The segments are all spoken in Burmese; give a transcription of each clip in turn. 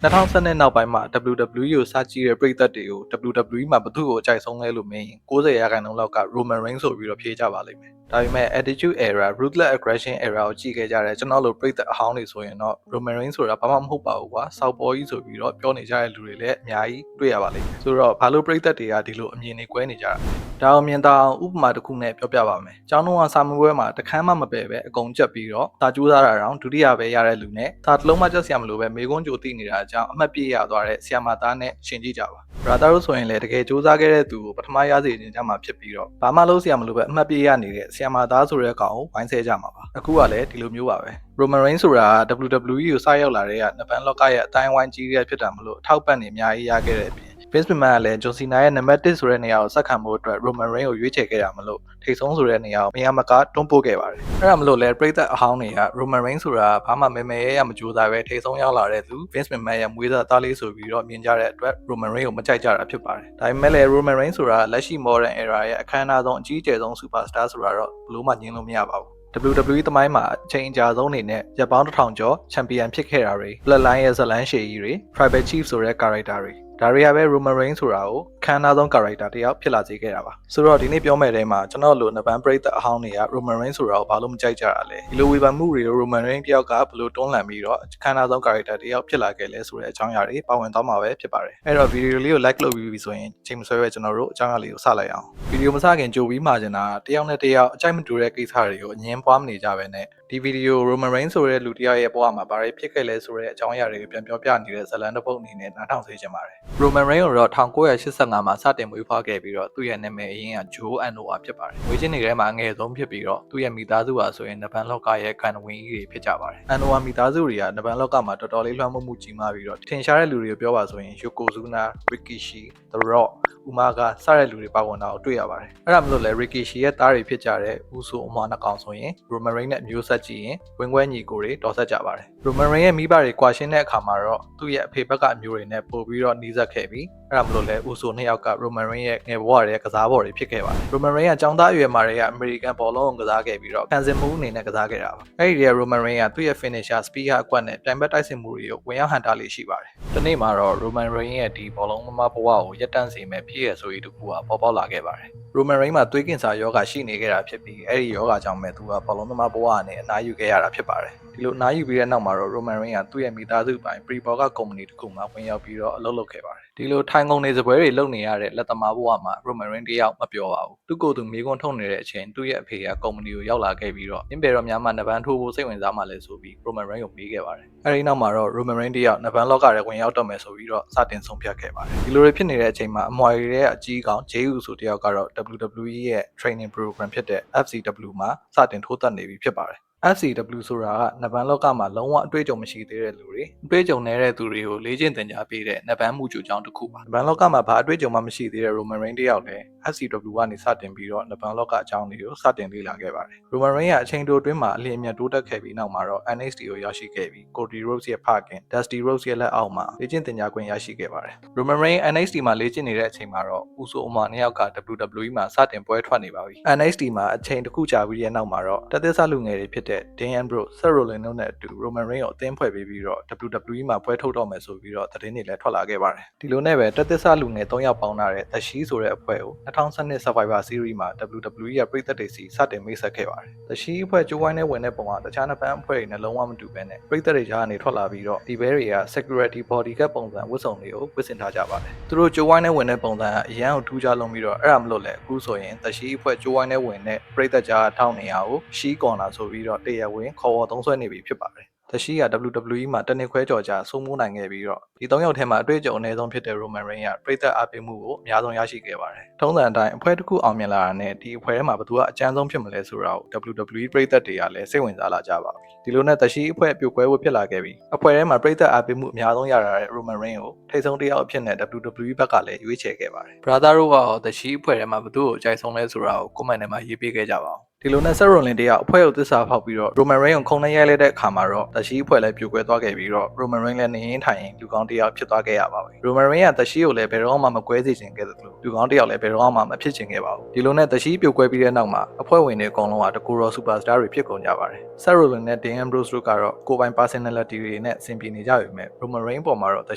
2012နောက်ပိုင်းမှာ WWE ကိုစကြည့်တဲ့ပရိသတ်တွေကို WWE မှာဘသူ့ကိုအကြိုက်ဆုံးလဲလို့မေးရင်90%လောက်က Roman Reigns ဆိုပြီးတော့ဖြေကြပါလိမ့်မယ်။ဒါပေမဲ့ Attitude Era, Ruthless Aggression Era ကိုကြည့်ခဲ့ကြတဲ့ကျွန်တော်တို့ပရိသတ်အဟောင်းတွေဆိုရင်တော့ Roman Reigns ဆိုတာဘာမှမဟုတ်ပါဘူးကွာ။စောက်ပေါ်ကြီးဆိုပြီးတော့ပြောနေကြတဲ့လူတွေလည်းအများကြီးတွေ့ရပါလိမ့်မယ်။ဆိုတော့ဘာလို့ပရိသတ်တွေကဒီလိုအမြင်တွေကွဲနေကြတာ။ဒါအောင်မြင်တာအောင်ဥပမာတစ်ခုနဲ့ပြောပြပါမယ်။ကျောင်းတော်ကစာမေးပွဲမှာတခန်းမှမပယ်ပဲအကုန်ကြက်ပြီးတော့စာကြိုးစားတာတောင်ဒုတိယပဲရတဲ့လူနဲ့ဒါတစ်လုံးမှကြက်စရာမလိုပဲမေကွန်းကြိုသိနေတာအကြောင်းအမှတ်ပြရသွားတဲ့ဆီယမာသားနဲ့ရှင်းကြည့်ကြပါ။ brother တို့ဆိုရင်လည်းတကယ်စူးစမ်းခဲ့တဲ့သူကိုပထမရစေခြင်းကြမှာဖြစ်ပြီးတော့ဘာမှလုပ်စရာမလိုပဲအမှတ်ပြရနေတဲ့ဆီယမာသားဆိုတဲ့ကောင်ကိုဝိုင်းဆဲကြမှာပါ။အခုကလည်းဒီလိုမျိုးပါပဲ။ Roman Reigns ဆိုတာ WWE ကိုစရောက်လာတဲ့ကနဗန်လော့ကရဲ့အတိုင်းဝိုင်းကြီးရဖြစ်တာမလို့အထောက်ပံ့နေအများကြီးရခဲ့တဲ့အပြင်Vince McMahon ကလည်း John Cena ရဲ့နံပါတ်1ဆိုတဲ့နေရာကိုဆက်ခံဖို့အတွက် Roman Reigns ကိုရွေးချယ်ခဲ့တာမလို့ထိတ်ဆုံးဆိုတဲ့နေရာကိုမရမကတွန်းပို့ခဲ့ပါတယ်။အဲ့ဒါမလို့လည်းပရိသတ်အဟောင်းတွေက Roman Reigns ဆိုတာဘာမှမဲမဲရမကြိုးစားပဲထိတ်ဆုံးရောက်လာတဲ့သူ Vince McMahon ရဲ့မွေးသားသားလေးဆိုပြီးတော့မြင်ကြတဲ့အတွက် Roman Reigns ကိုမကြိုက်ကြတာဖြစ်ပါတယ်။ဒါပေမဲ့လည်း Roman Reigns ဆိုတာလက်ရှိ Modern Era ရဲ့အခမ်းအနားဆုံးအကြီးအကျယ်ဆုံး Superstar ဆိုတာတော့ဘလို့မှညင်းလို့မရပါဘူး။ WWE သမိုင်းမှာအချိန်အကြာဆုံးအနေနဲ့ရပ်ပေါင်း1000ကျော်ချန်ပီယံဖြစ်ခဲ့တာတွေ Bloodline ရဲ့ဇလန်းရှည်ကြီးတွေ Tribal Chief ဆိုတဲ့ character တွေဒါတွေကပဲ Roman Reigns ဆိုတာကိုခမ်းနားဆုံး character တယောက်ဖြစ်လာစေခဲ့တာပါဆိုတော့ဒီနေ့ပြောမယ့်တဲမှာကျွန်တော်လိုနဗန်ပရိသတ်အဟောင်းတွေက Roman Reigns ဆိုတာကိုဘာလို့မကြိုက်ကြတာလဲဒီလိုဝေဖန်မှုတွေကို Roman Reigns တယောက်ကဘလို့တွန်းလှန်ပြီးတော့ခမ်းနားဆုံး character တယောက်ဖြစ်လာခဲ့လဲဆိုတဲ့အကြောင်းအရာတွေပါဝင်သွားမှာပဲဖြစ်ပါတယ်အဲ့တော့ဗီဒီယိုလေးကို like လုပ်ပြီးပြီဆိုရင်ချိန်မဆွဲပဲကျွန်တော်တို့အကြောင်းအရာလေးကိုစလိုက်အောင်ဗီဒီယိုမစခင်ကြိုပြီးမှာချင်တာတယောက်နဲ့တယောက်အကြိုက်မတူတဲ့ကိစ္စတွေကိုအငင်းပွားမနေကြပဲနဲ့ဒီဗီဒီယို Roman Reigns ဆိုတဲ့လူတယောက်ရဲ့ဘဝမှာဘာတွေဖြစ်ခဲ့လဲဆိုတဲ့အကြောင်းအရာတွေကိုပြန်ပြောပြနေတဲ့ဇာတ်လမ်းတစ်ပုဒ်အနေနဲ့နားထောင်စေချင်ပါတယ် Roman Reigns ကိုတော့1985မှာစတင်မွေးဖွားခဲ့ပြီးတော့သူ့ရဲ့နာမည်အရင်းက Joe Anoa'i ဖြစ်ပါတယ်။ဝေးချင်းတွေထဲမှာအငယ်ဆုံးဖြစ်ပြီးတော့သူ့ရဲ့မိသားစုဟာဆိုရင်နဗန်လောကရဲ့ကန်ဝင်ကြီးတွေဖြစ်ကြပါတယ်။ Anoa'i မိသားစုတွေကနဗန်လောကမှာတော်တော်လေးလွှမ်းမိုးမှုကြီးမားပြီးတော့ထင်ရှားတဲ့လူတွေကိုပြောပါဆိုရင် Yokozuna, Rikishi, The Rock, Umaga စတဲ့လူတွေပါဝင်တာကိုတွေ့ရပါတယ်။အဲ့ဒါမလို့လဲ Rikishi ရဲ့သားတွေဖြစ်ကြတဲ့ Uso အမွှားနှစ်ကောင်ဆိုရင် Roman Reigns နဲ့မျိုးဆက်ကြည့်ရင်ဝင်းခွဲညီကိုတွေတော်ဆက်ကြပါတယ်။ Roman Reigns ရဲ့မိဘတွေကွာရှင်းတဲ့အခါမှာတော့သူ့ရဲ့အဖေဘက်ကအမျိုးတွေနဲ့ပို့ပြီးတော့နှီးစပ်ခဲ့ပြီးအဲ့ဒါမလို့လဲ Uso နှစ်ယောက်က Roman Reigns ရဲ့ငယ်ဘဝရဲ့ကစားပေါ်တွေဖြစ်ခဲ့ပါတယ်။ Roman Reigns ကကျောင်းသားအရွယ်မှာတည်းကအမေရိကန်ဘောလုံးကိုကစားခဲ့ပြီးတော့ခံစင်မှုအနေနဲ့ကစားခဲ့တာပါ။အဲ့ဒီတည်းက Roman Reigns ကသူ့ရဲ့ finisher spear အကွက်နဲ့ပြိုင်ဘက်တိုက်စစ်မှုတွေကိုဝင်ရောက်ဟန်တာလေးရှိပါတယ်။ဒီနေ့မှာတော့ Roman Reigns ရဲ့ဒီဘောလုံးသမားဘဝကိုရပ်တန့်စေမဲ့ဖြစ်ရဆိုပြီးတခုကပေါ်ပေါက်လာခဲ့ပါတယ်။ Roman Reigns မှာသွေးကင်ဆာရောဂါရှိနေခဲ့တာဖြစ်ပြီးအဲ့ဒီရောဂါကြောင့်ပဲသူကဘောလုံးသမားဘဝနဲ့အနားယူခဲ့ရတာဖြစ်ပါတယ်။ဒီလိုအနားယူပြီးတဲ့နောက်မှာတော့ Roman Reigns ကသူ့ရဲ့မိသားစုပိုင် Pre-Bowl ကကုမ္ပဏီတစ်ခုမှာဝင်ရောက်ပြီးတော့အလုပ်လုပ်ခဲ့ပါတယ်။ဒီလိုထိုင်ကုန်နေစပွဲတွေလုပ်နေရတဲ့လက်သမားဘဝမှာ Roman Reigns တယောက်မပြောပါဘူး။သူ့ကိုယ်သူမိကွန်းထုတ်နေတဲ့အချိန်သူ့ရဲ့အဖေကကုမ္ပဏီကိုရောက်လာခဲ့ပြီးတော့နင်းပေတော့များမှနဗန်ထိုးဖို့စိတ်ဝင်စားမှလဲဆိုပြီး Roman Reigns ကိုမေးခဲ့ပါတယ်။အဲဒီနောက်မှာတော့ Roman Reigns တယောက်နဗန်လောကထဲဝင်ရောက်တော့မယ်ဆိုပြီးတော့စတင်ဆုံးဖြတ်ခဲ့ပါတယ်။ဒီလိုတွေဖြစ်နေတဲ့အချိန်မှာအမွှာတွေရဲ့အကြီးကောင် Jey Uso တယောက်ကတော့ WWE ရဲ့ training program ဖြစ်တဲ့ FCW မှာစတင်ထိုးသက်နေပြီဖြစ်ပါတယ်။ FCW ဆိုတာကနဗန်လောကမှာလုံးဝအတွေ့အကြုံမရှိသေးတဲ့လူတွေအတွေ့အကြုံနေတဲ့သူတွေကိုလေ့ကျင့်သင်ကြားပေးတဲ့နဗန်မှုကျူကျောင်းတစ်ခုပါနဗန်လောကမှာဘာအတွေ့အကြုံမှမရှိသေးတဲ့ Roman Reigns တယောက်လည်း FCW ကနေစတင်ပြီးတော့နဗန်လောကအကြောင်းတွေကိုစတင်လေ့လာခဲ့ပါတယ် Roman Reigns ကအချိန်တိုအတွင်းမှာအလျင်အမြန်တိုးတက်ခဲ့ပြီးနောက်မှာတော့ NXT ကိုရောက်ရှိခဲ့ပြီး Cody Rhodes ရဲ့ဖခင် Dusty Rhodes ရဲ့လက်အောက်မှာလေ့ကျင့်သင်ကြားခွင့်ရရှိခဲ့ပါတယ် Roman Reigns NXT မှာလေ့ကျင့်နေတဲ့အချိန်မှာတော့ Uso အမွှာနှစ်ယောက်က WWE မှာစတင်ပွဲထွက်နေပါပြီ NXT မှာအချိန်တစ်ခုကြာပြီးတဲ့နောက်မှာတော့တသက်ဆလူငယ်တွေဖြစ်တဲ့ Dean Ambrose, Seth Rollins တို့နဲ့အတူ Roman Reigns ကိုအသင်းဖွဲ့ပေးပြီးတော့ WWE မှာပွဲထုတ်တော့မယ်ဆိုပြီးတော့သတင်းတွေလည်းထွက်လာခဲ့ပါတယ်ဒီလိုနဲ့ပဲတသက်ဆလူငယ်3ယောက်ပေါင်းထားတဲ့ The Shield ဆိုတဲ့အဖွဲ့ကို2012 Survivor Series မှာ WWE ရဲ့ပြည်သက်တွေစီစတင်မိတ်ဆက်ခဲ့ပါတယ် The Shield အဖွဲ့ကျိုးဝိုင်းနဲ့ဝင်တဲ့ပုံကတခြားနှစ်ပန်းအဖွဲ့တွေနဲ့လုံးဝမတူဘဲနဲ့ပြည်သက်တွေကြားကနေထွက်လာပြီးတော့ဒီဘဲတွေက Security Bodyguard ပုံစံဝတ်စုံတွေကိုဝတ်ဆင်ထားကြပါတယ်သူတို့ကျိုးဝိုင်းနဲ့ဝင်တဲ့ပုံစံကအရန်ကိုထူးခြားလုံးပြီးတော့အဲ့ဒါမလို့လဲအခုဆိုရင် The Shield အဖွဲ့ကျိုးဝိုင်းနဲ့ဝင်တဲ့ပြည်သက်ကြား1200ကို Shield Corner ဆိုပြီးတော့တရားဝင်ခေါ်ဝေါ်သုံးစွဲနေပြီဖြစ်ပါတယ်The Shield က WWE မှာတနစ်ခွဲကျော်ကြာစိုးမိုးနိုင်ခဲ့ပြီးတော့ဒီ3ယောက်ထဲမှာအတွေ့အကြုံအနည်းဆုံးဖြစ်တဲ့ Roman Reigns ကပြည်သက်အားပေးမှုကိုအများဆုံးရရှိခဲ့ပါတယ်။ထုံးစံအတိုင်းအဖွဲ့တစ်ခုအောင်မြင်လာတာနဲ့ဒီအဖွဲ့ထဲမှာဘယ်သူကအကြမ်းဆုံးဖြစ်မလဲဆိုတာကို WWE ပြည်သက်တွေကလည်းစိတ်ဝင်စားလာကြပါပြီ။ဒီလိုနဲ့ The Shield အဖွဲ့ပြိုကွဲဖို့ဖြစ်လာခဲ့ပြီးအဖွဲ့ထဲမှာပြည်သက်အားပေးမှုအများဆုံးရတာတဲ့ Roman Reigns ကိုထိပ်ဆုံးတစ်ယောက်အဖြစ်နဲ့ WWE ဘက်ကလည်းရွေးချယ်ခဲ့ပါတယ်။ Brother တို့က The Shield အဖွဲ့ထဲမှာဘယ်သူ့ကိုအကြိုက်ဆုံးလဲဆိုတာကို comment ထဲမှာရေးပေးခဲ့ကြပါဦး။ ဒီလိုနဲ့ဆက်ရိုလင်တယောက်အဖွဲ့ကိုသစ္စာဖောက်ပြီးတော့ Roman Reigns ကိုခုံနဲ့ရိုက်လိုက်တဲ့အခါမှာတော့တရှိအဖွဲ့လည်းပြိုကွဲသွားခဲ့ပြီးတော့ Roman Reigns လည်းနေရင်းထိုင်ရင်လူကောင်းတယောက်ဖြစ်သွားခဲ့ရပါပဲ Roman Reigns ကတရှိကိုလည်းဘယ်တော့မှမကွဲစေချင်ခဲ့သလိုလူကောင်းတယောက်လည်းဘယ်တော့မှမဖြစ်ချင်ခဲ့ပါဘူးဒီလိုနဲ့တရှိပြိုကွဲပြီးတဲ့နောက်မှာအဖွဲ့ဝင်တွေအကုန်လုံးကတကူရော superstar တွေဖြစ်ကုန်ကြပါတယ် ဆက်ရိုလင်နဲ့ Dean Ambrose တို့ကတော့ကိုယ်ပိုင် personality တွေနဲ့အဆင်ပြေနေကြပြီမဲ့ Roman Reigns ပေါ်မှာတော့တ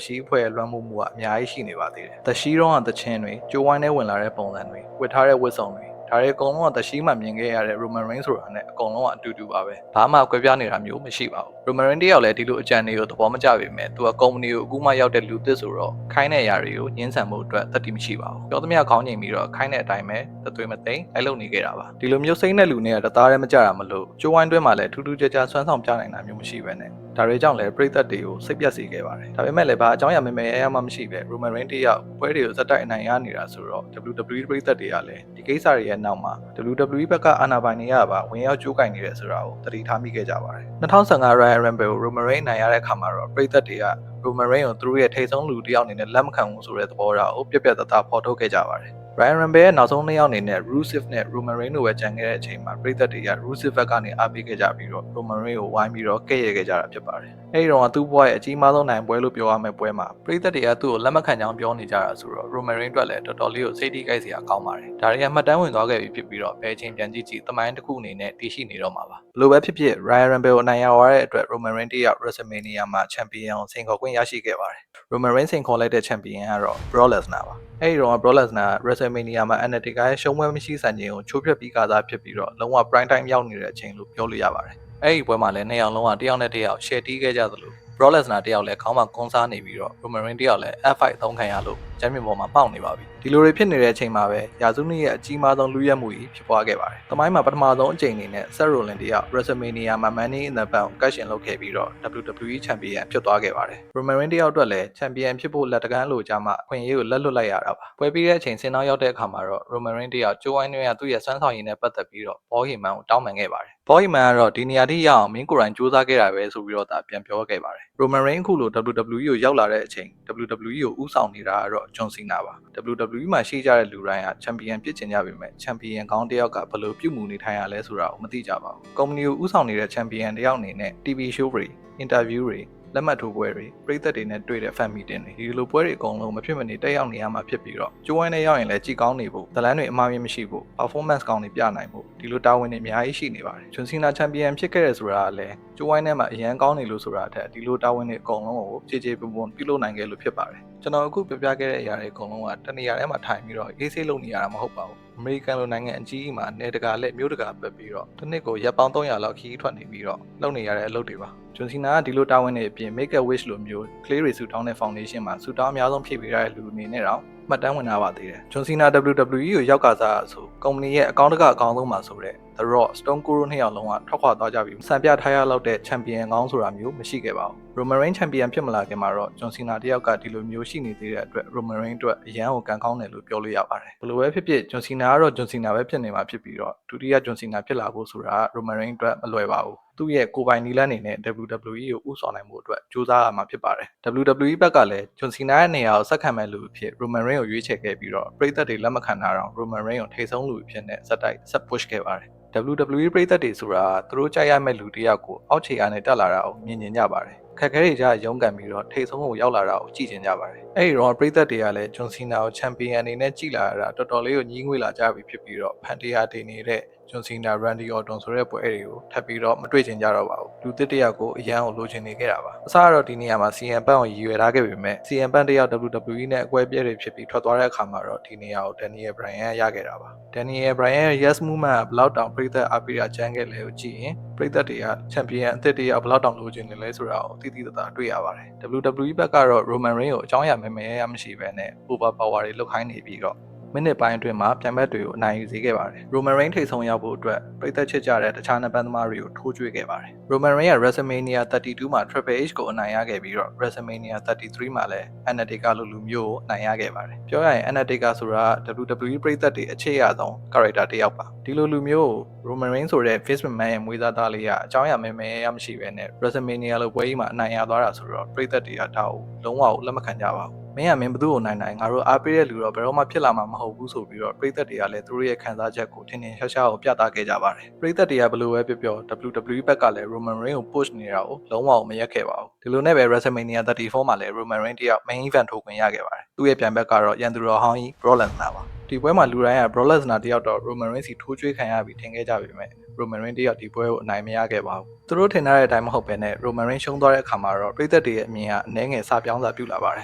ရှိအဖွဲ့ရဲ့လွှမ်းမိုးမှုကအများကြီးရှိနေပါသေးတယ်တရှိတော့ကတချင်းတွေကြိုးဝိုင်းနဲ့ဝင်လာတဲ့ပုံစံတွေဝတ်ထားတဲ့ဝတ်စုံတွေဒါတွေအကုန်လုံးကတရှိမှမြင်ခဲ့ရတဲ့ Roman Reigns ဆိုတာနဲ့အကုန်လုံးကအတူတူပါပဲဘာမှကွဲပြားနေတာမျိုးမရှိပါဘူး Roman Reigns တယောက်လည်းဒီလိုအကြံတွေကိုသဘောမကျပေမဲ့သူကကုမ္ပဏီကိုအခုမှရောက်တဲ့လူသစ်ဆိုတော့ခိုင်းတဲ့အရာတွေကိုညှင်းဆန်မှုအတွက်တတိမရှိပါဘူးပြောသမျှခေါင်းငိမ်ပြီးတော့ခိုင်းတဲ့အတိုင်းပဲသသွေးမသိမ်းလိုက်လုပ်နေခဲ့တာပါဒီလိုမျိုးစိမ့်တဲ့လူနဲ့တသားတည်းမကြတာမလို့ကျိုးဝိုင်းတွင်းမှာလည်းထူးထူးခြားခြားဆွမ်းဆောင်ပြနိုင်တာမျိုးမရှိပဲနဲ့ဒါတွေကြောင့်လည်းပရိသတ်တွေကိုစိတ်ပြတ်စေခဲ့ပါတယ်ဒါပေမဲ့လည်းဘာအကြောင်းအရာမဲရမှမရှိပဲ Roman Reigns တယောက်ပွဲတွေကိုစက်တိုက်အနိုင်ရနေတာဆိုတော့ WWE ပရိသတ်တွေကလည်းဒီကိစ္စတွေရဲ့နောက်မှာ WWE ဘက်ကအာဏာပိုင်တွေကပါဝင်ရောက်ကြိုးကင်နေတယ်ဆိုတာကိုသတိထားမိခဲ့ကြပါတယ်2015 Royal Rumble ကို Roman Reigns နိုင်ရတဲ့အခါမှာတော့ပရိသတ်တွေက Roman Reigns ကိုသူတို့ရဲ့ထိပ်ဆုံးလူတစ်ယောက်အနေနဲ့လက်မခံဘူးဆိုတဲ့သဘောထားကိုပြတ်သားဖော်ထုတ်ခဲ့ကြပါတယ်Ryan Rumble ရဲ့နောက်ဆုံး2ယောက်အနေနဲ့ Rusev နဲ့ Roman Reigns တို့ပဲကြံခဲ့တဲ့အချိန်မှာပရိသတ်တွေက Rusev ဘက်ကနေအားပေးခဲ့ကြပြီးတော့ Roman Reigns ကိုဝိုင်းပြီးတော့ကဲ့ရဲ့ခဲ့ကြတာဖြစ်ပါတယ်။အဲဒီတော့သူ့ဘဝရဲ့အကြီးမားဆုံးနိုင်ပွဲလို့ပြောရမယ့်ပွဲမှာပရိသတ်တွေကသူ့ကိုလက်မခံကြောင်းပြောနေကြတာဆိုတော့ Roman Reigns အတွက်လည်းတော်တော်လေးကိုစိတ်ထိခိုက်စရာကောင်းပါတယ်။ဒါတွေကမှတ်တမ်းဝင်သွားခဲ့ပြီဖြစ်ပြီးတော့ဘယ်အချိန်ပြန်ကြည့်သမိုင်းတစ်ခုအနေနဲ့တည်ရှိနေတော့မှာပါ။ဘလို့ပဲဖြစ်ဖြစ် Ryan Rumble ကိုအနိုင်ရသွားတဲ့အတွက် Roman Reigns တယောက် WrestleMania မှာ Champion ကိုစိန်ခေါ်ခွင့်ရရှိခဲ့ပါတယ်။ Roman Reigns စိန်ခေါ်လိုက်တဲ့ Champion ကတော့ Brock Lesnar ပါ။အဲဒီတော့ Brock Lesnar WrestleMania မှာ Undertaker ရဲ့ရှုံးပွဲမရှိစံချိန်ကိုချိုးဖျက်ပြီးကစားဖြစ်ပြီးတော့လုံးဝ prime time ရောက်နေတဲ့အချိန်လို့ပြောလို့ရပါတယ်။အဲဒီပွဲမှာလည်းနှစ်ယောက်လုံးကတစ်ယောက်နဲ့တစ်ယောက် share တီးခဲ့ကြသလို Brock Lesnar တယောက်လည်းခေါင်းမှာကွန်းစားနေပြီးတော့ Roman Reigns တယောက်လည်း F5 အသုံးခံရလို့ချန်ပီယံပေါ်မှာပေါက်နေပါပြီ။ဒီလိုတွေဖြစ်နေတဲ့အချိန်မှာပဲရာစုနှစ်ရဲ့အကြီးမားဆုံးလူရက်မှုကြီးဖြစ်ပွားခဲ့ပါတယ်။သမိုင်းမှာပထမဆုံးအကြိမ်အနေနဲ့ Seth Rollins တယောက် WrestleMania မှာ Money in the Bank ကိုကတ်ရှင်လုပ်ခဲ့ပြီးတော့ WWE Champion ဖြစ်သွားခဲ့ပါတယ်။ Roman Reigns တယောက်အတွက်လည်း Champion ဖြစ်ဖို့လက်တကမ်းလိုကြမှာအခွင့်အရေးကိုလက်လွတ်လိုက်ရတာပါ။ပွဲပြီးတဲ့အချိန်စင်နောက်ရောက်တဲ့အခါမှာတော့ Roman Reigns တယောက်ကျိုးဝိုင်းတွင်းကသူ့ရဲ့စွမ်းဆောင်ရည်နဲ့ပတ်သက်ပြီးတော့ Paul Heyman ကိုတောင်းပန်ခဲ့ပါတယ်။ Paul Heyman ကတော့ဒီနေရာထိရအောင်မင်းကိုယ်တိုင်စူးစမ်းခဲ့တာပဲဆိုပြီးတော့ပြန်ပြောခဲ့ပါတယ်။ Roman Reigns အခုလို WWE ကိုရောက်လာတဲ့အချိန် WWE ကိုဦးဆောင်နေတာကတော့ John Cena ပါ။ WWE မှာရှိကြတဲ့လူတိုင်းက Champion ဖြစ်ချင်ကြပေမဲ့ Champion ကောင်းတစ်ယောက်ကဘယ်လိုပြုမှုနေထိုင်ရလဲဆိုတာကိုမသိကြပါဘူး။ ကုမ္ပဏီကိုဦးဆောင်နေတဲ့ Champion တစ်ယောက်အနေနဲ့ TV show တွေ interview တွေလက်မှတ်ထိုးပွဲတွေပရိသတ်တွေနဲ့တွေ့တဲ့ fan meeting တွေဒီလိုပွဲတွေအကုန်လုံးမဖြစ်မနေတက်ရောက်နေရမှာဖြစ်ပြီးတော့ကျိုးဝိုင်းနဲ့ရောက်ရင်လည်းကြည်ကောင်းနေဖို့ဇလန်းတွေအမှားမြင်မရှိဖို့ performance ကောင်းတွေပြနိုင်ဖို့ဒီလိုတာဝန်တွေအများကြီးရှိနေပါတယ်။ John Cena Champion ဖြစ်ခဲ့ရဆိုတာကလည်းကျိုးဝိုင်းထဲမှာအရန်ကောင်းနေလို့ဆိုတာအထက်ဒီလိုတာဝန်တွေအကုန်လုံးကိုခြေခြေပွန်ပွန်ပြုလုပ်နိုင်ခဲ့လို့ဖြစ်ပါတယ်။ကျွန်တော်အခုပြပြခဲ့တဲ့အရာတွေအကုန်လုံးကတနေရာထဲမှာထိုင်ပြီးတော့အေးဆေးလုပ်နေရတာမဟုတ်ပါဘူး။ အမေရိကန်လိုနိုင်ငံအကြီးကြီးမှာနေတကာလက်မျိုးတကာပတ်ပြီးတော့တစ်နှစ်ကိုရက်ပေါင်း300လောက်ခီးထွက်နေပြီးတော့လုပ်နေရတဲ့အလုပ်တွေပါ။ John Cena ကဒီလိုတာဝန်တွေအပြင် Make a Wish လိုမျိုး Clay တွေဆူတောင်းတဲ့ foundation မှာဆူတောင်းအများဆုံးဖြည့်ပေးရတဲ့လူအနေနဲ့တော့မှတ်တမ်းဝင်ထားပါသေးတယ်။ John Cena WWE ကိုရောက်ကစားဆိုကုမ္ပဏီရဲ့အကောင့်တကအကောင်းဆုံးမှာဆိုတဲ့ The Rock, Stone Cold နှစ်ယောက်လုံးကထွက်ခွာသွားကြပြီးစံပြထားရလောက်တဲ့ Champion ကောင်းဆိုတာမျိုးမရှိခဲ့ပါဘူး။ Roman Reigns Champion ဖြစ်မလာခင်မှာတော့ John Cena တယောက်ကဒီလိုမျိုးရှိနေသေးတဲ့အတွက် Roman Reigns အတွက်အရန်ကိုကံကောင်းတယ်လို့ပြောလို့ရပါတယ်။ဘယ်လိုပဲဖြစ်ဖြစ် John Cena ကတော့ John Cena ပဲဖြစ်နေမှာဖြစ်ပြီးတော့ဒုတိယ John Cena ဖြစ်လာဖို့ဆိုတာ Roman Reigns အတွက်မလွယ်ပါဘူး။သူ့ရဲ့ကိုယ်ပိုင်နီလန်းအနေနဲ့ WWE ကိုဦးဆောင်နိုင်မှုအတွက်ကြိုးစားရမှာဖြစ်ပါတယ်။ WWE ဘက်ကလည်း John Cena ရဲ့နေရာကိုဆက်ခံမဲ့လူအဖြစ် Roman Reigns ကိုရွေးချယ်ခဲ့ပြီးတော့ပရိသတ်တွေလက်မခံတာတော့ Roman Reigns ကိုထိပ်ဆုံးလူအဖြစ်နဲ့ဆက် push ခဲ့ပါတယ်။ WWE ပရိသတ်တွေဆိုတာသူတို့ကြိုက်ရမဲ့လူတစ်ယောက်ကိုအောက်ခြေအားနဲ့တက်လာတာကိုမြင်ကျင်ကြပါတယ်။ခက်ခဲတွေကြားရုန်းကန်ပြီးတော့ထိပ်ဆုံးကိုရောက်လာတာကိုကြည့်ကျင်ကြပါတယ်။အဲဒီတော့ပရိသတ်တွေကလည်း John Cena ကို Champion အနေနဲ့ကြည်လာတာတော်တော်လေးကိုညှိငွေ့လာကြပြီဖြစ်ပြီးတော့ဖန်တီယာတင်နေတဲ့ John Cena Randy Orton ဆိုတဲ့ပွဲတွေကိုထပ်ပြီးတော့မတွေ့ချင်ကြတော့ပါဘူး။လူသစ်တစ်ယောက်ကိုအရန်ကိုလိုချင်နေခဲ့တာပါ။အစကတော့ဒီနေရာမှာ CM Punk ကိုရည်ရွယ်ထားခဲ့ပေမဲ့ CM Punk တစ်ယောက် WWE နဲ့အကွဲပြဲတွေဖြစ်ပြီးထွက်သွားတဲ့အခါမှာတော့ဒီနေရာကို Daniel Bryan ရခဲ့တာပါ။ Daniel Bryan ရဲ့ Yes Movement ကဘလောက်တောင်ပရိသတ်အားပေးတာကြမ်းခဲ့လဲကိုကြည့်ရင်ပရိသတ်တွေက Champion အသစ်တစ်ယောက်ဘလောက်တောင်လိုချင်နေလဲဆိုတာကိုသိသိသာတွေ့ရပါတယ်။ WWE ဘက်ကတော့ Roman Reigns ကိုအကြောင်းအရာမဲရမရှိဘဲနဲ့ over power တွေလုပ်ခိုင်းနေပြီးတော့မိနစ်ပိုင်းအတွင်းမှာပြိုင်ဘက်တွေကိုအနိုင်ယူစေခဲ့ပါတယ်။ Roman Reigns ထိပ်ဆုံးရောက်ဖို့အတွက်ပရိသတ်ချစ်ကြတဲ့တခြားနှစ်ပန်းသမားတွေကိုထိုးကျွေးခဲ့ပါတယ်။ Roman Reigns က WrestleMania 32မှာ Triple H ကိုအနိုင်ရခဲ့ပြီးတော့ WrestleMania 33မှာလည်း Undertaker လိုလူမျိုးကိုအနိုင်ရခဲ့ပါတယ်။ပြောရရင် Undertaker ဆိုတာ WWE ပရိသတ်တွေအခြေရဆုံး character တစ်ယောက်ပါ။ဒီလိုလူမျိုးကို Roman Reigns ဆိုတဲ့ Vince McMahon ရဲ့မွေးစားသားလေးကအကြောင်းအရာမဲရမရှိဘဲနဲ့ WrestleMania လိုပွဲကြီးမှာအနိုင်ရသွားတာဆိုတော့ပရိသတ်တွေကဒါကိုလုံးဝလက်မခံကြပါဘူး။ င်းကမင်းဘသူ့ကိုနိုင်နိုင်ငါတို့အားပေးတဲ့လူတော့ဘယ်တော့မှဖြစ်လာမှာမဟုတ်ဘူးဆိုပြီးတော့ပရိသတ်တွေကလည်းသူတို့ရဲ့ခံစားချက်ကိုထင်ထင်ရှားရှားကိုပြသခဲ့ကြပါတယ်ပရိသတ်တွေကဘယ်လိုပဲပြော WWE ဘက်ကလည်း Roman Reigns ကို push နေတာကိုလုံးဝမရက်ခဲ့ပါဘူးဒီလိုနဲ့ပဲ WrestleMania 34မှာလည်း Roman Reigns တယောက် main event ထိုးခွင့်ရခဲ့ပါတယ်သူ့ရဲ့ပြိုင်ဘက်ကတော့ရန်သူတော်ဟောင်းကြီး Brock Lesnar ပါဒီပွဲမှာလူတိုင်းက Brock Lesnar တယောက်တော့ Roman Reigns စီထိုးကျွေးခံရပြီးထင်ခဲ့ကြပေမဲ့ Roman Reigns တယောက်ဒီပွဲကိုအနိုင်မရခဲ့ပါဘူးသူတို့ထင်ထားတဲ့အတိုင်းမဟုတ်ဘဲနဲ့ Roman Reigns ရှုံးသွားတဲ့အခါမှာတော့ပရိသတ်တွေရဲ့အမြင်ကအနည်းငယ်စပြောင်းစာပြုလာပါတယ်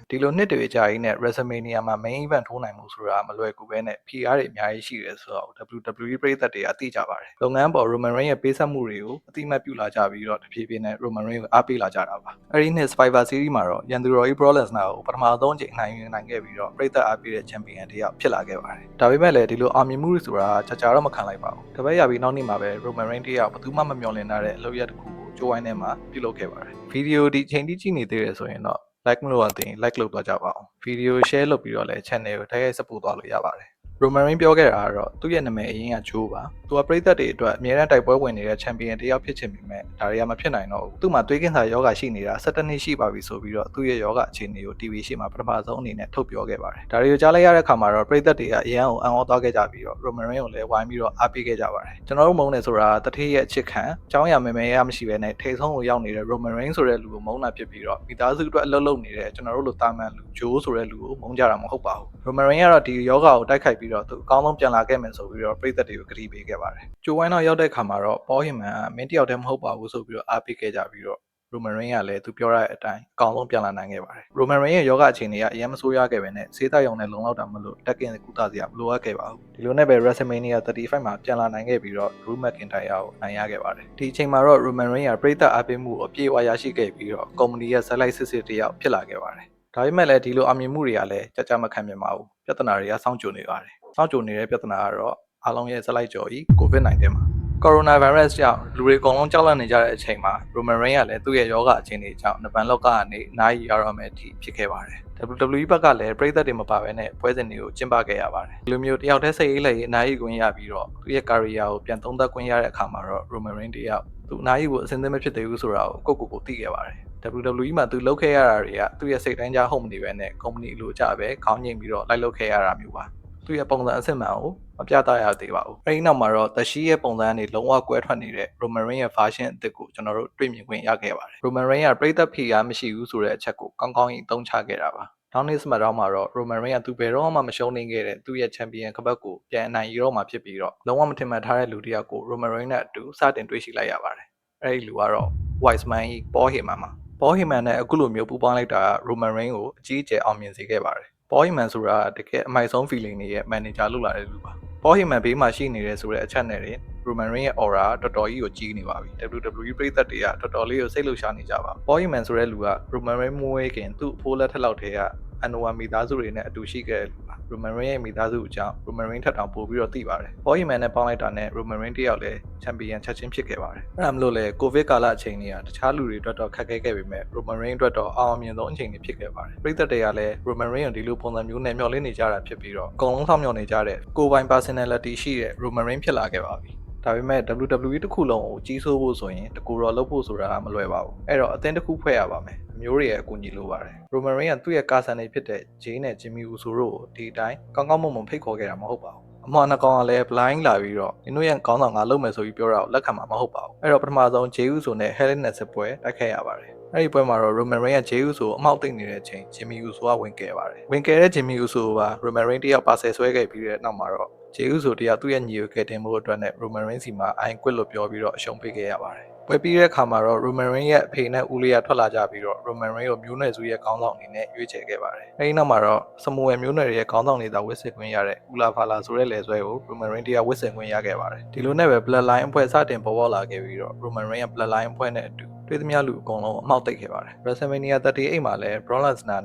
ဒီလိုနှစ်တွေကြာကြီးနဲ့ WrestleMania မှာ main event ထိုးနိုင်မှုဆိုတာမလွယ်ကူပဲနဲ့ PR တွေအများကြီးရှိတယ်ဆိုတော့ WWE ပရိသတ်တွေကသိကြပါတယ်လုပ်ငန်းပေါ် Roman Reigns ရဲ့ပေးဆက်မှုတွေကိုအတိအမှတ်ပြုလာကြပြီးတော့တဖြည်းဖြည်းနဲ့ Roman Reigns ကိုအားပေးလာကြတာပါအဲ့ဒီနှစ် Survivor Series မှာတော့ရန်သူတော်ကြီး Brock Lesnar ကိုပထမဆုံးအကြိမ်အနိုင်ယူနိုင်ခဲ့ပြီးတော့ပရိသတ်အားပေးတဲ့ champion တယောက်ဖြစ်လာခဲ့ပါတယ်ဒါပေမဲ့လည်းဒီလိုအောင်မြင်မှုတွေဆိုတာကြာတော့မခံလိုက်ပါဘူးတပတ်ရပြီးနောက်နေ့မှာပဲ Roman Reigns တယောက်ဘယ်သူမှမမျှော်လင့်ထားတဲ့အလုပ်ရက်တစ်ခုကိုကြိုးဝိုင်းထဲမှာပြုလုပ်ခဲ့ပါတယ်ဗီဒီယိုဒီချိန်ထိကြည့်နေသေးတယ်ဆိုရင်တော့ like မလုပ်ရသေးရင် like လုပ်သွားကြပါအောင်ဗီဒီယို share လုပ်ပြီးတော့လည်း channel ကိုတိုက်ရိုက်စပို့သွားလို့ရပါတယ်Roman Reigns ပြောခဲ့တာကတော့သူ့ရဲ့နာမည်အရင်ကဂျိုးပါသူကပရိသတ်တွေအတွက်အမြဲတမ်းတိုက်ပွဲဝင်နေတဲ့ champion တယောက်ဖြစ်ချင်ပေမဲ့ဒါတွေကမဖြစ်နိုင်တော့ဘူးသူ့မှာသွေးကင်ဆာယောဂရှိနေတာ17နှစ်ရှိပါပြီဆိုပြီးတော့သူ့ရဲ့ယောဂအခြေအနေကို TV ရှေ့မှာပထမဆုံးအနေနဲ့ထုတ်ပြောခဲ့ပါတယ်ဒါတွေကိုကြားလိုက်ရတဲ့အခါမှာတော့ပရိသတ်တွေကအရန်ကိုအံ့ဩသွားခဲ့ကြပြီးတော့ Roman Reigns ကိုလည်းဝိုင်းပြီးတော့အားပေးခဲ့ကြပါတယ်ကျွန်တော်တို့မုန်းတယ်ဆိုတာတထေးရဲ့အချစ်ခံအကြောင်းအရာမဲရမရှိဘဲနဲ့ထိတ်ဆုံးကိုရောက်နေတဲ့ Roman Reigns ဆိုတဲ့လူကိုမုန်းတာဖြစ်ပြီးတော့မိသားစုအတွက်အလုပ်လုပ်နေတဲ့ကျွန်တော်တို့လိုတာမန်လူဂျိုးဆိုတဲ့လူကိုမုန်းကြတာမဟုတ်ပါဘူး Roman Reigns ကတော့ဒီယောဂကိုတိုက်ခိုက်ပြီးတော့သူအကောင်းဆုံးပြန်လာခဲ့မယ်ဆိုပြီးတော့ပရိသတ်တွေကိုကတိပေးခဲ့ပါတယ်ဂျိုးဝိုင်းတော့ရောက်တဲ့ခါမှာတော့Paul Heymanကမင်းတယောက်တည်းမဟုတ်ပါဘူးဆိုပြီးတော့အားပေးခဲ့ကြပြီးတော့Roman Reigns ကလည်းသူပြောရတဲ့အတိုင်းအကောင်းဆုံးပြန်လာနိုင်ခဲ့ပါတယ် Roman Reigns ရဲ့ယောဂအခြေအနေကအရင်မဆိုးရခဲ့ပဲနဲ့ဆေးသက်ရုံနဲ့လုံလောက်တာမလို့တက်ကင်ကုသစရာမလိုအပ်ခဲ့ပါဘူးဒီလိုနဲ့ပဲ WrestleMania 35မှာပြန်လာနိုင်ခဲ့ပြီးတော့ Drew McIntyre ကိုနိုင်ရခဲ့ပါတယ်ဒီအချိန်မှာတော့ Roman Reigns ကပရိသတ်အားပေးမှုကိုအပြည့်အဝရရှိခဲ့ပြီးတော့ကုမ္ပဏီရဲ့ဇက်လိုက်စစ်စစ်တယောက်ဖြစ်လာခဲ့ပါတယ်ဒါပေမဲ့လည်းဒီလိုအောင်မြင်မှုတွေကလည်းကြမခံမြင်ပါဘူးပြဿနာတွေကစောင့်ကြိုနေပါတယ်စောင့်ကြိုနေတဲ့ပြဿနာကတော့အားလုံးရဲ့ဇက်လိုက်ကြော်ကြီး COVID-19 မှာကိုရိုနာဗိုင်းရပ်စ်ကြောင့်လူတွေအကုန်လုံးကြောက်လန့်နေကြတဲ့အချိန်မှာ Roman Reigns ကလည်းသူ့ရဲ့ယောဂအခြေအနေကြောင့်နဗန်လောကကနေအနားယူရတော့မယ့်အထိဖြစ်ခဲ့ပါတယ် WWE ဘက်ကလည်းပရိသတ်တွေမပါဘဲနဲ့ပွဲစဉ်တွေကိုကျင်းပခဲ့ရပါတယ်ဒီလိုမျိုးတယောက်တည်းစိတ်အေးလက်ရေးအနားယူခွင့်ရပြီးတော့သူ့ရဲ့ career ကိုပြန်သုံးသပ်ခွင့်ရတဲ့အခါမှာတော့ Roman Reigns တယောက်သူအနားယူဖို့အဆင်သင့်မဖြစ်သေးဘူးဆိုတာကိုကိုသိခဲ့ပါတယ် WWE မှာသူလုပ်ခဲ့ရတာတွေကသူ့ရဲ့စိတ်တိုင်းကြားဟုတ်မနေပဲနဲ့ company လိုကြပဲခေါင်းငိမ့်ပြီးတော့လိုက်လုပ်ခဲ့ရတာမျိုးပါသူ့ရဲ့ပုံစံအစစ်မှန်ကိုမပြသရသေးပါဘူးအဲဒီနောက်မှာတော့တရှိရဲ့ပုံစံကနေလုံးဝကွဲထွက်နေတဲ့ Roman Reigns ရဲ့ version အသစ်ကိုကျွန်တော်တို့တွေ့မြင်ခွင့်ရခဲ့ပါတယ် Roman Reigns ကပရိသတ်ဖိအားမရှိဘူးဆိုတဲ့အချက်ကိုကောင်းကောင်းကြီးအသုံးချခဲ့တာပါနောက်နေ့ SmackDown မှာတော့ Roman Reigns ကသူဘယ်တော့မှမရှုံးနိုင်ခဲ့တဲ့သူ့ရဲ့ champion ကပတ်ကိုပြန်အနိုင်ယူတော့မှာဖြစ်ပြီးတော့လုံးဝမထင်မှတ်ထားတဲ့လူတစ်ယောက်ကို Roman Reigns နဲ့အတူစတင်တွေ့ရှိလိုက်ရပါတယ်အဲဒီလူကတော့ Wiseman ကြီး Paul Heyman ပါPaul Heyman နဲ့အခုလိုမျိုးပူးပေါင်းလိုက်တာက Roman Reigns ကိုအကြီးအကျယ်အောင်မြင်စေခဲ့ပါတယ်Paul Heyman ဆိုတာတကယ်အမိုက်ဆုံး feeling တွေရဲ့ manager လုပ်လာတဲ့လူပါPaul Heyman ဘေးမှာရှိနေတဲ့ဆိုတဲ့အချက်နဲ့တင် Roman Reigns ရဲ့ aura တော်တော်ကြီးကိုကြီးနေပါပြီ WWE ပရိသတ်တွေကတော်တော်လေးကိုစိတ်လှုပ်ရှားနေကြပါ Paul Heyman ဆိုတဲ့လူက Roman Reigns မွေးခင်သူ့အဖိုးလက်ထက်လောက်တည်းကအန်နိုဝါမိသားစုတွေနဲ့အတူရှိခဲ့တဲ့လူပါ Roman Reigns ရဲ့မိသားစုအကြောင်း Roman Reigns ထက်တောင်ပိုပြီးတော့သိပါတယ် Paul Heyman နဲ့ပေါင်းလိုက်တာနဲ့ Roman Reigns တယောက်လည်း champion ချက်ချင်းဖြစ်ခဲ့ပါတယ်အဲ့ဒါမလို့လေ COVID ကာလအချိန်တွေကတခြားလူတွေအတွက်တော့ခက်ခဲခဲ့ပေမဲ့ Roman Reigns အတွက်တော့အောင်မြင်ဆုံးအချိန်တွေဖြစ်ခဲ့ပါတယ်ပရိသတ်တွေကလည်း Roman Reigns ကိုဒီလိုပုံစံမျိုးနဲ့မျှော်လင့်နေကြတာဖြစ်ပြီးတော့အကုန်လုံးဆောင်မျှော်နေကြတဲ့ကိုယ်ပိုင် personality ရှိတဲ့ Roman Reigns ဖြစ်လာခဲ့ပါပြီဒါပေမဲ့ WWE တစ်ခုလုံးကိုကြီးစိုးဖို့ဆိုရင်တကူတော့လုပ်ဖို့ဆိုတာမလွယ်ပါဘူးအဲ့တော့အသင်းတစ်ခုဖွဲ့ရပါမယ်အမျိုးတွေရဲ့အကူအညီလိုပါတယ် Roman Reigns ကသူ့ရဲ့ကာဆန်တွေဖြစ်တဲ့ Jey နဲ့ Jimmy Uso တို့ကိုဒီအတိုင်းကောင်းကောင်းမွန်မွန်ဖိတ်ခေါ်ခဲ့တာမဟုတ်ပါဘူးအမှန်အကောင်ကလည်း blind လာပြီးတော့မင်းတို့ရဲ့ခေါင်းဆောင်ကလုပ်မယ်ဆိုပြီးပြောတာကိုလက်ခံမှာမဟုတ်ပါဘူးအဲ့တော့ပထမဆုံး Jey Uso နဲ့ Hell in a Cell ပွဲတိုက်ခဲ့ရပါတယ်အဲ့ဒီပွဲမှာတော့ Roman Reigns က Jey Uso အမောက်သိမ့်နေတဲ့အချိန် Jimmy Uso ကဝင်ကယ်ပါတယ်ဝင်ကယ်တဲ့ Jimmy Uso က Roman Reigns တယောက်ပါဆယ်ဆွဲခဲ့ပြီးတဲ့နောက်မှာတော့ Jey Uso တယောက်သူ့ရဲ့ညီကိုကယ်တင်ဖို့အတွက်နဲ့ Roman Reigns စီမှာ I quit လို့ပြောပြီးတော့အရှုံးပေးခဲ့ရပါတယ်ပွဲပြီးတဲ့အခါမှာတော့ Roman Reigns ရဲ့အဖေနဲ့ဦးလေးကထွက်လာကြပြီးတော့ Roman Reigns ကိုမျိုးနွယ်စုရဲ့ခေါင်းဆောင်အနေနဲ့ရွေးချယ်ခဲ့ပါတယ်အဲဒီနောက်မှာတော့ Samoan မျိုးနွယ်ရဲ့ခေါင်းဆောင်တွေသာဝစ်ဆင်ခွင့်ရတဲ့ Ula Vala ဆိုတဲ့လယ်ဆွဲကို Roman Reigns တရားဝစ်ဆင်ခွင့်ရခဲ့ပါတယ်ဒီလိုနဲ့ပဲ Bloodline အဖွဲ့စတင်ပေါ်ပေါက်လာခဲ့ပြီးတော့ Roman Reigns ရဲ့ Bloodline အဖွဲ့နဲ့အတူတွေ့သမျှလူအကုန်လုံးအမှောက်သိပ်ခဲ့ပါတယ် WrestleMania 38မှာလည်း Brock Lesnar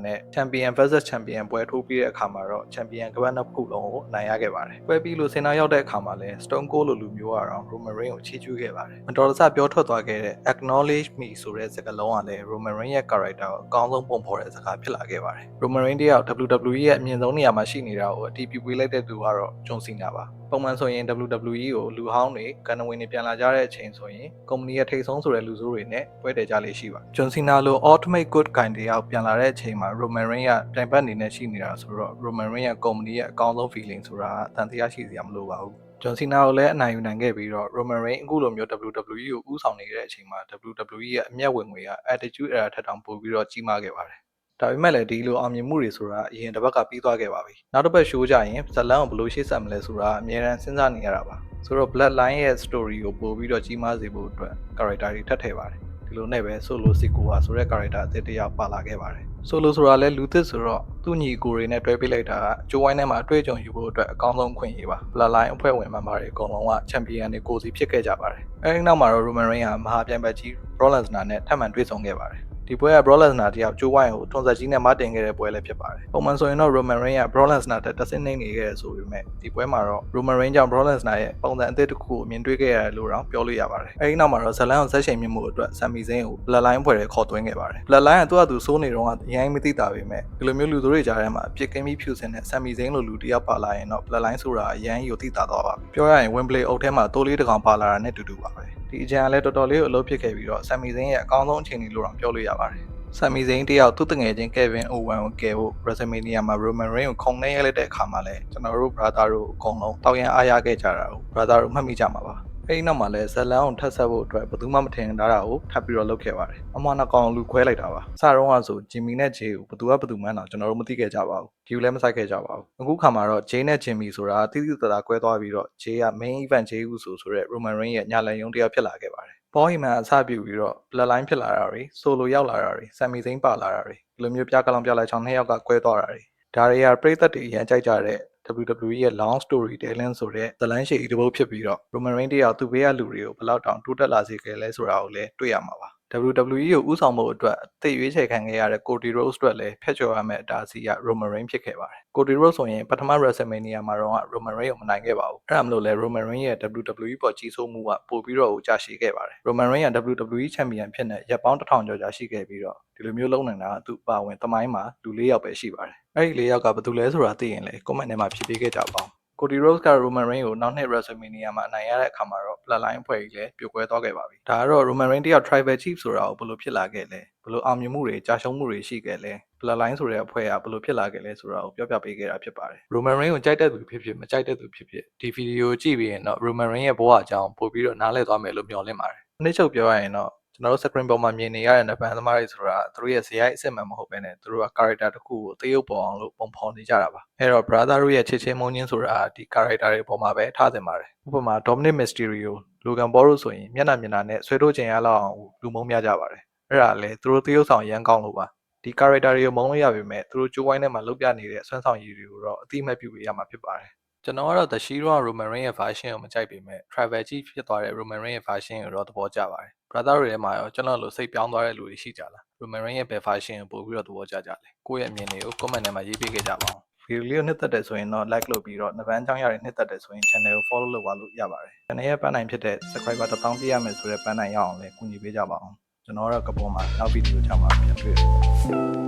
နဲ့ Champion vs Champion ပွဲထိုးပြီးတဲ့အခါမှာတော့ Champion ကပတ်နှစ်ခုလုံးကိုအနိုင်ရခဲ့ပါတယ်ပွဲပြီးလို့စင်နာရောက်တဲ့အခါမှာလည်း Stone Cold လိုလူမျိုးကတော့ Roman Reigns ကိုချီးကျူးခဲ့ပါတယ်မတော်တဆပြောထွက်သွားခဲ့တဲ့ Acknowledge me ဆိုတဲ့စကားလုံးကလည်း Roman Reigns ရဲ့ character ကိုအကောင်းဆုံးပုံဖော်တဲ့စကားဖြစ်လာခဲ့ပါတယ် Roman Reigns တယောက် WWE ရဲ့အမြင့်ဆုံးနေရာမှာရှိနေတာကိုအတည်ပြုပေးလိုက်တဲ့သူကတော့ John Cena ပါ ပုံမှန်ဆိုရင် WWE ကိုလူဟောင်းတွေကန်နဝင်တွေပြန်လာကြတဲ့အချိန်ဆိုရင်ကုမ္ပဏီရဲ့ထိပ်ဆုံးဆိုတဲ့လူဆိုးတွေနဲ့ပွဲတယ်ကြလေးရှိပါဂျွန်စီနာလို Ultimate Good Guy တယောက်ပြန်လာတဲ့အချိန်မှာ Roman Reigns ကပြိုင်ဘက်အနေနဲ့ရှိနေတာဆိုတော့ Roman Reigns ကကုမ္ပဏီရဲ့အကောင်းဆုံး feeling ဆိုတာအတန်တရားရှိစရာမလိုပါဘူးဂျွန်စီနာကိုလည်းအနိုင်ယူနိုင်ခဲ့ပြီးတော့ Roman Reigns အခုလိုမျိုး WWE ကိုဦးဆောင်နေတဲ့အချိန်မှာ WWE ရဲ့အမျက်ဝင်ငွေက Attitude Era ထက်တောင်ပိုပြီးတော့ကြီးမားခဲ့ပါတယ်ဒါပေမဲ့လည်းဒီလိုအောင်မြင်မှုတွေဆိုတာအရင်တစ်ပတ်ကပြီးသွားခဲ့ပါပြီနောက်တစ်ပတ် show ကြရင်ဇလန်ကိုဘယ်လိုရှေ့ဆက်မလဲဆိုတာအများအားစဉ်းစားနေရတာပါဆိုတော့ Bloodline ရဲ့ story ကိုပို့ပြီးတော့ကြီးမားစေဖို့အတွက် character တွေထပ်ထည့်ပါတယ်ဒီလိုနဲ့ပဲ Solo Sikoa ဆိုတဲ့ character အသစ်တစ်ယောက်ပါလာခဲ့ပါတယ် Solo ဆိုတာလည်းလူသစ်ဆိုတော့သူ့ညီကိုတွေနဲ့တွဲပေးလိုက်တာကဂျိုးဝိုင်းထဲမှာအတွေ့အကြုံယူဖို့အတွက်အကောင်းဆုံးအခွင့်အရေးပါ Bloodline အဖွဲ့ဝင်memberတွေအကုန်လုံးက champion တွေကိုစီဖြစ်ခဲ့ကြပါတယ်အဲဒီနောက်မှာတော့ Roman Reigns ကမဟာပြိုင်ဘက်ကြီး Brock Lesnar နဲ့ထပ်မံတွေ့ဆုံခဲ့ပါတယ်ဒီပွဲက Brock Lesnar တယောက်ဂျိုးဝိုင်းကိုထွန်ဆက်ကြီးနဲ့မတင်ခဲ့တဲ့ပွဲလည်းဖြစ်ပါတယ်ပုံမှန်ဆိုရင်တော့ Roman Reigns က Brock Lesnar တက်တဆင့်နေခဲ့ရဆိုပေမဲ့ဒီပွဲမှာတော့ Roman Reigns ကြောင့် Brock Lesnar ရဲ့ပုံစံအသစ်တစ်ခုကိုမြင်တွေ့ခဲ့ရတယ်လို့တော့ပြောလို့ရပါတယ်အဲဒီနောက်မှာတော့ဇလန်ကိုဆက်ချိန်မြင့်မှုအတွက် Sami Zayn ကို Bloodline ဖွဲ့တွေခေါ်သွင်းခဲ့ပါတယ် Bloodline ကသူ့အတူစိုးနေတော့အရင်မသိတာပေမဲ့ဒီလိုမျိုးလူသူတွေကြားထဲမှာအပြစ်ကင်းပြီးဖြူစင်တဲ့ Sami Zayn လိုလူတစ်ယောက်ပါလာရင်တော့ Bloodline ဆိုတာအရင်ကိုသိတာသွားပါပြောရရင် Wembley အုပ်ထဲမှာတိုးလေးတစ်ကောင်ပါလာတာနဲ့တူတူပါပဲဒီအကြံကလည်းတော်တော်လေးကိုအလုပ်ဖြစ်ခဲ့ပြီးတော့ Sami Zayn ရဲ့အကောင်းဆုံးအခြေအနေလို့တော့ပြောလို့ရပါတယ်Sami Zayn တယောက်သူ့တငယ်ချင်း Kevin Owens ကိုကယ်ဖို့ WrestleMania မှာ Roman Reigns ကိုခုံနှဲရလိုက်တဲ့အခါမှာလဲကျွန်တော်တို့ brother တို့အကုန်လုံးတောက်ရန်အားရခဲ့ကြတာကို brother တို့မှတ်မိကြမှာပါအဲဒီနောက်မှာလဲဇလန်ကိုထပ်ဆက်ဖို့အတွက်ဘယ်သူမှမထင်တာကိုထပ်ပြီးတော့လုပ်ခဲ့ပါတယ်အမနာကောင်လူခွဲလိုက်တာပါစတော့ကဆို Jimmy နဲ့ Jay ကိုဘယ်သူမှန်းတော့ကျွန်တော်တို့မသိခဲ့ကြပါဘူး View လည်းမဆိုင်ခဲ့ကြပါဘူးအခုခါမှာတော့ Jay နဲ့ Jimmy ဆိုတာတိတိကျကျကွဲသွားပြီးတော့ Jay က main event Jay ဦးဆိုတဲ့ Roman Reigns ရဲ့ညာလည်ယုံတရားဖြစ်လာခဲ့ပါတယ်ဘောဟီမန်အစပြုပြီးတော့ Bloodline ဖြစ်လာတာတွေ Solo ရောက်လာတာတွေ Sami Zayn ပါလာတာတွေဒီလိုမျိုးပြကလောင်ပြလိုက်ချောင်းနှစ်ယောက်ကကွဲသွားတာတွေဒါတွေကပရိသတ်တွေအရင်ကြိုက်ကြတဲ့ WWE ရဲ့ long story telling ဆိုတဲ့ဇလန်းရှည်ဤတစ်ပုဒ်ဖြစ်ပြီးတော့ Roman Reigns တယောက်သူ့ဘေးကလူတွေကိုဘယ်လောက်တောင်တိုးတက်လာစေခဲ့လဲဆိုတာကိုလည်းတွေ့ရမှာပါ WWE ကိုဦးဆောင်ဖို့အတွက်အသက်ရွေးချယ်ခံခဲ့ရတဲ့ Cody Rhodes အတွက်လည်းဖျက်ချော်ရမယ့်အတားအဆီးက Roman Reigns ဖြစ်ခဲ့ပါတယ် Cody Rhodes ဆိုရင်ပထမ WrestleMania မှာတော့ Roman Reigns ကိုမနိုင်ခဲ့ပါဘူးအဲ့ဒါမလို့လဲ Roman Reigns ရဲ့ WWE ပေါ်ကြီးစိုးမှုကပိုပြီးတော့ကြာရှည်ခဲ့ပါတယ် Roman Reigns က WWE Champion ဖြစ်နေရက်ပေါင်း1000ကျော်ကြာရှိခဲ့ပြီးတော့ဒီလိုမျိုးလုံးနေတာကသူ့ပါဝင်သမိုင်းမှာလူ၄ယောက်ပဲရှိပါတယ်အဲ့ဒီ၄ယောက်ကဘယ်သူလဲဆိုတာသိရင်လည်း comment ထဲမှာဖြည့်ပေးခဲ့ကြပါဦးCody Rhodes က Roman Reigns ကိုနောက်နှစ် WrestleMania မှာအနိုင်ရတဲ့အခါမှာတော့ Bloodline အဖွဲ့ကြီးလည်းပြိုကွဲသွားခဲ့ပါပြီ။ဒါကတော့ Roman Reigns တယောက် Tribal Chief ဆိုတာကိုဘယ်လိုဖြစ်လာခဲ့လဲ။ဘယ်လိုအောင်မြင်မှုတွေကြာရှုံးမှုတွေရှိခဲ့လဲ။ Bloodline ဆိုတဲ့အဖွဲ့ကဘယ်လိုဖြစ်လာခဲ့လဲဆိုတာကိုပြောပြပေးခဲ့တာဖြစ်ပါတယ်။ Roman Reigns ကိုကြိုက်တဲ့သူဖြစ်ဖြစ်မကြိုက်တဲ့သူဖြစ်ဖြစ်ဒီဗီဒီယိုကြည့်ပြီးရင်တော့ Roman Reigns ရဲ့ဘဝအကြောင်းပို့ပြီးတော့နားလည်သွားမယ်လို့မျှော်လင့်ပါတယ်။အနည်းချုပ်ပြောရရင်တော့ကျွန်တော်တို့ screen ပေါ်မှာမြင်နေရတဲ့နဗန်သမားတွေဆိုတာသူတို့ရဲ့ဇယိုက်အစစ်မှန်မဟုတ်ဘဲနဲ့သူတို့က character တစ်ခုကိုသရုပ်ပေါ်အောင်လို့ပုံဖော်နေကြတာပါအဲ့တော့ brother တို့ရဲ့ချစ်ချင်းမုန်းချင်းဆိုတာဒီ character တွေပေါ်မှာပဲထားသင့်ပါတယ်ဥပမာ Dominic Mysterio Logan Paul တို့ဆိုရင်မျက်နှာနဲ့ဆွဲထိုးခြင်းရလောက်အောင်လူမုန်းများကြပါတယ်အဲ့ဒါလည်းသူတို့သရုပ်ဆောင်ရမ်းကောင်းလို့ပါဒီ character တွေကိုမုန်းလို့ရပေမဲ့သူတို့ကြိုးဝိုင်းထဲမှာလုပ်ပြနေတဲ့အစွမ်းဆောင်ရည်တွေကိုတော့အတိအမှတ်ပြုပေးရမှာဖြစ်ပါတယ်ကျွန်တော်ကတော့ The Shield Roman Reigns ရဲ့ version ကိုမကြိုက်ပေမဲ့ Tribal Chief ဖြစ်သွားတဲ့ Roman Reigns ရဲ့ version ကိုတော့သဘောကျပါတယ် brother တွေထဲမှာရောကျွန်တော်လိုစိတ်ပြောင်းသွားတဲ့လူတွေရှိကြလား Roman Reigns ရဲ့ version ကိုပို့ပြီးတော့သဘောကျကြတယ်ကိုယ့်ရဲ့အမြင်တွေကို comment ထဲမှာရေးပေးခဲ့ကြပါဦးဗီဒီယိုလေးကိုနှစ်သက်တယ်ဆိုရင်တော့ like လုပ်ပြီးတော့နဗန်းကြောင်းရတယ်နှစ်သက်တယ်ဆိုရင် channel ကို follow လုပ်ပါလို့ရပါတယ် channel ရဲ့ပန်းနိုင်ဖြစ်တဲ့ subscriber 1000ပြည့်ရမယ်ဆိုတဲ့ပန်းနိုင်ရအောင်လည်းကူညီပေးကြပါအောင်ကျွန်တော်ကတော့ကပေါ်မှာနောက်ဗီဒီယိုချမှာပြန်တွေ့တယ်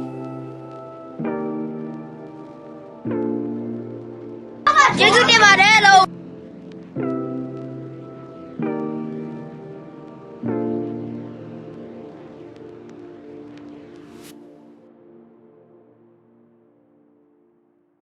ကျေးဇူးတင်ပါတယ်လို့